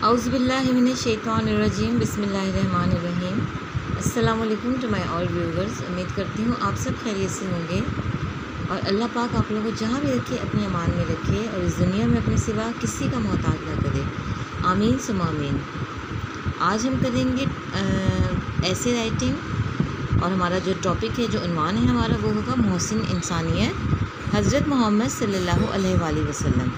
औज़ुबिल्लाहिमिनश्शैतानिर्रजीम बिस्मिल्लाहिर्रहमानिर्रहीम। अस्सलाम वालेकुम टू माय ऑल व्यूवर्स। उम्मीद करती हूँ आप सब खैरियत से होंगे और अल्लाह पाक आप लोगों को जहाँ भी रखे अपनी अमान में रखे और इस दुनिया में अपने सिवा किसी का मोहताज ना करे। आमीन सुम्मा आमीन। आज हम करेंगे ऐसे राइटिंग और हमारा जो टॉपिक है, जो उन्वान है हमारा, वो होगा मोहसिन इंसानियत हज़रत मोहम्मद सल्लल्लाहु अलैहि वसल्लम।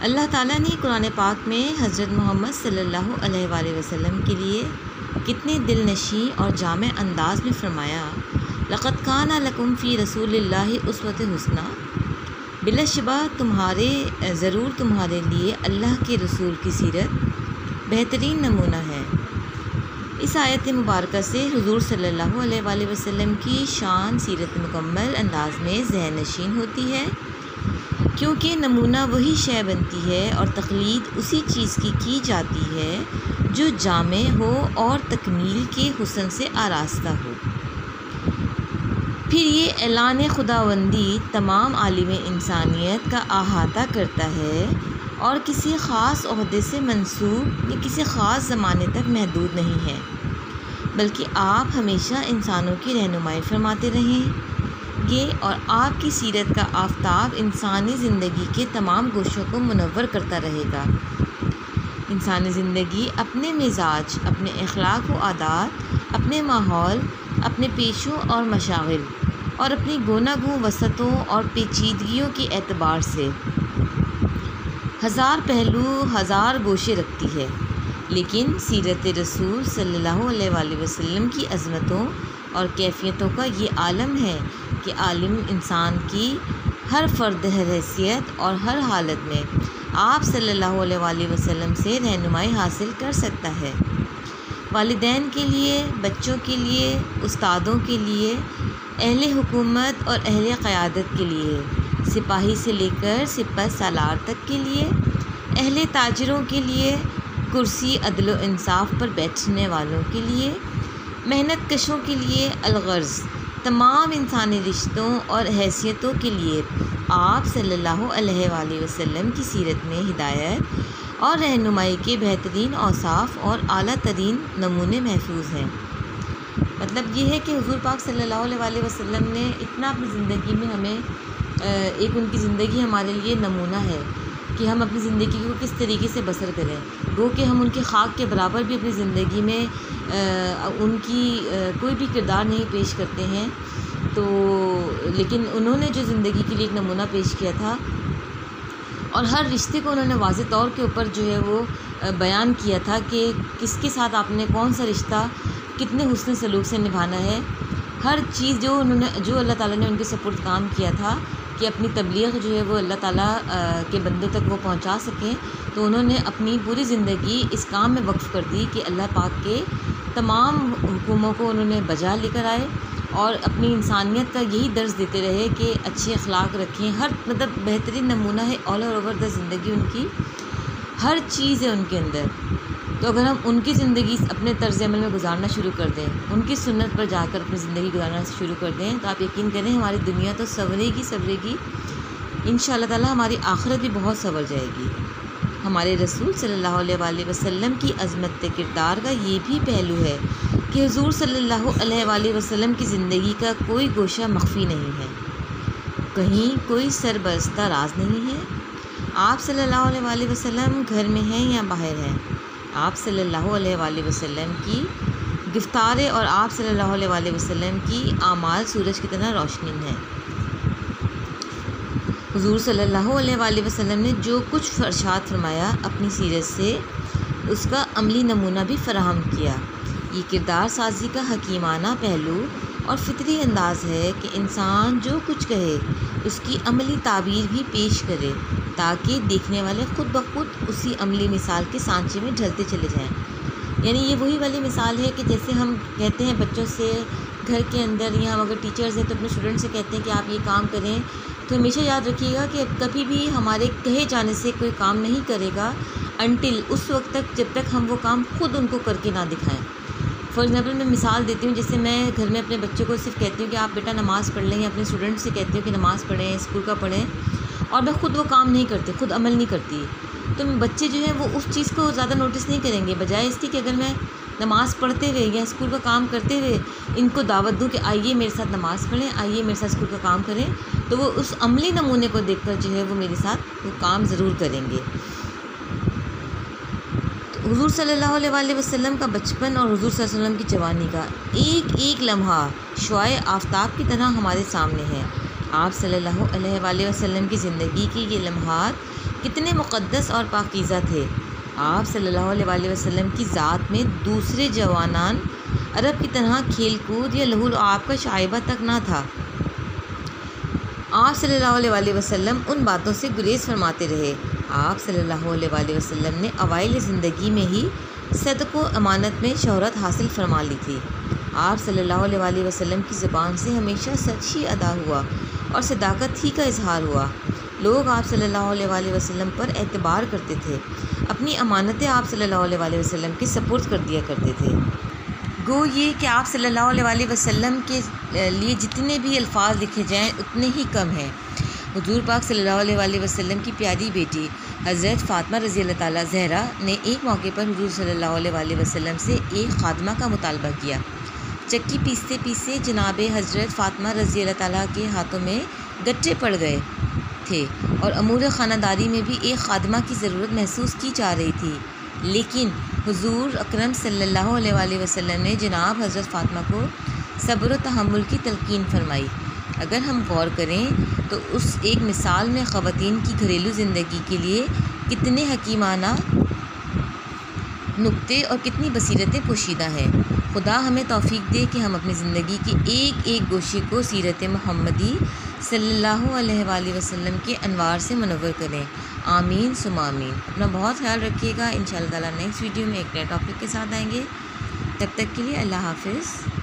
अल्लाह ताला ने कुरान पाक में हज़रत मोहम्मद सल्लल्लाहु अलैहि वसल्लम के लिए कितने दिल नशी और जामे अंदाज में फ़रमाया, लक़द काना लकुम फ़ी रसूलिल्लाहि उस्वतुन हुस्ना। बिलाशुबा ज़रूर तुम्हारे लिए अल्लाह के रसूल की सीरत बेहतरीन नमूना है। इस आयत मुबारक से हुज़ूर सल्लल्लाहु अलैहि वसल्लम की शान सीरत मुकम्मल अंदाज में ज़हन नशीन होती है, क्योंकि नमूना वही शय बनती है और तक़लीद उसी चीज़ की जाती है जो जामे हो और तकमील के हुस्न से आरास्ता हो। फिर ये ऐलान खुदावंदी तमाम आलिम इंसानियत का अहाता करता है और किसी ख़ास ओहदे से मंसूब या किसी ख़ास ज़माने तक महदूद नहीं है, बल्कि आप हमेशा इंसानों की रहनुमाई फरमाते रहें और आपकी सीरत का आफताब इंसानी ज़िंदगी के तमाम गोशों को मुनव्वर करता रहेगा। इंसानी ज़िंदगी अपने मिजाज, अपने अखलाक व आदात, अपने माहौल, अपने पेशों और मशागिल और अपनी गोनागू वसतों और पेचीदगियों के एतबार से हज़ार पहलू, हज़ार गोशे रखती है, लेकिन सीरत रसूल सल्लल्लाहु अलैहि वसल्लम की अज़मतों और कैफियतों का ये आलम है कि आलिम इंसान की हर फ़र्द, हर हैसियत और हर हालत में आप सल्लल्लाहु अलैहि वसल्लम से रहनुमाई हासिल कर सकता है। वालिदैन के लिए, बच्चों के लिए, उस्तादों के लिए, अहले हुकूमत और अहले क़यादत के लिए, सिपाही से लेकर सिपह सालार तक के लिए, अहले ताजिरों के लिए, कुर्सी अदल व इंसाफ पर बैठने वालों के लिए, मेहनत कशों के लिए, अलगर्ज़ तमाम इंसानी रिश्तों और हैसियतों के लिए आप सल्लल्लाहु अलैहि वसल्लम की सीरत में हिदायत और रहनुमाई के बेहतरीन औसाफ और आला तरीन नमूने महफूज हैं। मतलब ये है कि हुज़ूर पाक सल्लल्लाहु अलैहि वसल्लम ने इतना अपनी ज़िंदगी में हमें एक उनकी ज़िंदगी हमारे लिए नमूना है कि हम अपनी ज़िंदगी को किस तरीके से बसर करें। गो कि हम उनकी खाक के बराबर भी अपनी ज़िंदगी में उनकी कोई भी किरदार नहीं पेश करते हैं, तो लेकिन उन्होंने जो ज़िंदगी के लिए एक नमूना पेश किया था और हर रिश्ते को उन्होंने वाज़े तौर के ऊपर जो है वो बयान किया था कि किसके साथ आपने कौन सा रिश्ता कितने हुस्न सलूक से निभाना है। हर चीज़ जो अल्लाह ताला ने उनके सपुर्द काम किया था कि अपनी तबलीग जो है वो अल्लाह ताला के बंदों तक वो पहुंचा सकें, तो उन्होंने अपनी पूरी ज़िंदगी इस काम में वक्फ़ कर दी कि अल्लाह पाक के तमाम हुक्मों को उन्होंने बजा लेकर आए और अपनी इंसानियत का यही दर्ज देते रहे कि अच्छे अखलाक रखें। हर मतलब बेहतरीन नमूना है ऑल ओवर द ज़िंदगी, उनकी हर चीज़ है उनके अंदर। तो अगर हम उनकी ज़िंदगी अपने तर्ज़ अमल में गुजारना शुरू कर दें, उनकी सुन्नत पर जाकर अपनी ज़िंदगी गुजारना शुरू कर दें, तो आप यकीन करें हमारी दुनिया तो सवरेगी इंशाअल्लाह ताला। हमारी आखिरत भी बहुत संवर जाएगी। हमारे रसूल सल्लल्लाहु अलैहि वसल्लम की अज़मत किरदार का ये भी पहलू है कि हुज़ूर सल्लल्लाहु अलैहि वसल्लम की ज़िंदगी का कोई गोशा मख्फी नहीं है, कहीं कोई सरबस्ता राज नहीं है। आप सल्लल्लाहु अलैहि वसल्लम घर में हैं या बाहर हैं, आप सल्लल्लाहु अलैहि वसल्लम की गिफ्तारें और आप सल्लल्लाहु अलैहि वसल्लम की आमाल सूरज की तरह रोशनी है। हुज़ूर सल्लल्लाहु अलैहि वसल्लम ने जो कुछ इरशाद फरमाया अपनी सीरत से, उसका अमली नमूना भी फ़राहम किया। ये किरदार साजी का हकीमाना पहलू और फ़ितरी अंदाज़ है कि इंसान जो कुछ कहे उसकी अमली ताबीर भी पेश करे, ताकि देखने वाले ख़ुद ब खुद उसी अमली मिसाल के सांचे में ढलते चले जाएं। यानी ये वही वाली मिसाल है कि जैसे हम कहते हैं बच्चों से घर के अंदर, या हम अगर टीचर्स हैं तो अपने स्टूडेंट से कहते हैं कि आप ये काम करें, तो हमेशा याद रखिएगा कि कभी भी हमारे कहे जाने से कोई काम नहीं करेगा अनटिल उस वक्त तक जब तक हम वो काम खुद उनको करके ना दिखाएं। फॉर एग्ज़ाम्पल मैं मिसाल देती हूँ, जैसे मैं घर में अपने बच्चों को सिर्फ कहती हूँ कि आप बेटा नमाज़ पढ़ लें, या अपने स्टूडेंट से कहती हूँ कि नमाज़ पढ़ें, स्कूल का पढ़ें, और मैं ख़ुद वो काम नहीं करती, ख़ुद अमल नहीं करती, तो बच्चे जो है वो उस चीज़ को ज़्यादा नोटिस नहीं करेंगे, बजाय इसके कि अगर मैं नमाज़ पढ़ते हुए या स्कूल का काम करते हुए इनको दावत दूं कि आइए मेरे साथ नमाज़ पढ़ें, आइए मेरे साथ स्कूल का काम करें, तो वो उस अमली नमूने को देखकर जो है वो मेरे साथ वो काम ज़रूर करेंगे। तो हुज़ूर सल्लल्लाहु अलैहि वसल्लम का बचपन और हुज़ूर सल्लल्लाहु अलैहि वसल्लम की जवानी का एक एक लम्हा शुआए आफ्ताब की तरह हमारे सामने है। आप सल्लल्लाहु अलैहि वसल्लम की ज़िंदगी के ये लम्हात कितने मुक़द्दस और पाकीज़ा थे। आप सल्लल्लाहु अलैहि वसल्लम की ज़ात में दूसरे जवानान अरब की तरह खेल कूद या लहू लुआब का शाइबा तक ना था। आप सल्लल्लाहु अलैहि वसल्लम उन बातों से गुरेज फरमाते रहे। आप सल्लल्लाहु अलैहि वसल्लम ने अवाइल ज़िंदगी में ही सदक़ो अमानत में शोहरत हासिल फरमा ली थी। आप सल्लल्लाहु अलैहि वसल्लम की ज़ुबान से हमेशा सच ही अदा हुआ और सदाकत ही का इजहार हुआ। लोग आप सल्लल्लाहु अलैहि वसल्लम पर एतबार करते थे, अपनी अमानतें आप सल्लल्लाहु अलैहि वसल्लम के सपुर्द कर दिया करते थे। गो ये कि आप सल्लल्लाहु अलैहि वसल्लम के लिए जितने भी अल्फाज लिखे जाएं उतने ही कम हैं। हुज़ूर पाक सल्लल्लाहु अलैहि वसल्लम की प्यारी बेटी हज़रत फ़ातिमा रज़ी अल्लाह ताला ज़हरा ने एक मौके पर हुज़ूर सल्लल्लाहु अलैहि वसल्लम से एक खादमा का मुतालबा किया। चक्की पीसते पीसते जनाब हज़रत फ़ातिमा रज़ी अल्लाह ताला के हाथों में गट्टे पड़ गए थे और अमूर ख़ानादारी में भी एक खादमा की ज़रूरत महसूस की जा रही थी, लेकिन हुज़ूर अकरम सल्लल्लाहु अलैहि वसल्लम ने जनाब हज़रत फ़ातिमा को सब्र व तहम्मुल की तलकीन फरमाई। अगर हम गौर करें तो उस एक मिसाल में ख़वातीन की घरेलू ज़िंदगी के लिए कितने हकीमाना नुक्ते और कितनी बसीरतें पोशीदा हैं। खुदा हमें तौफ़ीक दे कि हम अपनी ज़िंदगी की एक एक गोशे को सीरत मुहम्मदी सल्लल्लाहु अलैहि वसल्लम के अनवार से मुनव्वर करें। आमीन सुम्मा आमीन। अपना बहुत ख्याल रखिएगा। इंशाअल्लाह ताला नेक्स्ट वीडियो में एक नए टॉपिक के साथ आएंगे। तब तक के लिए अल्लाह हाफ़िज़।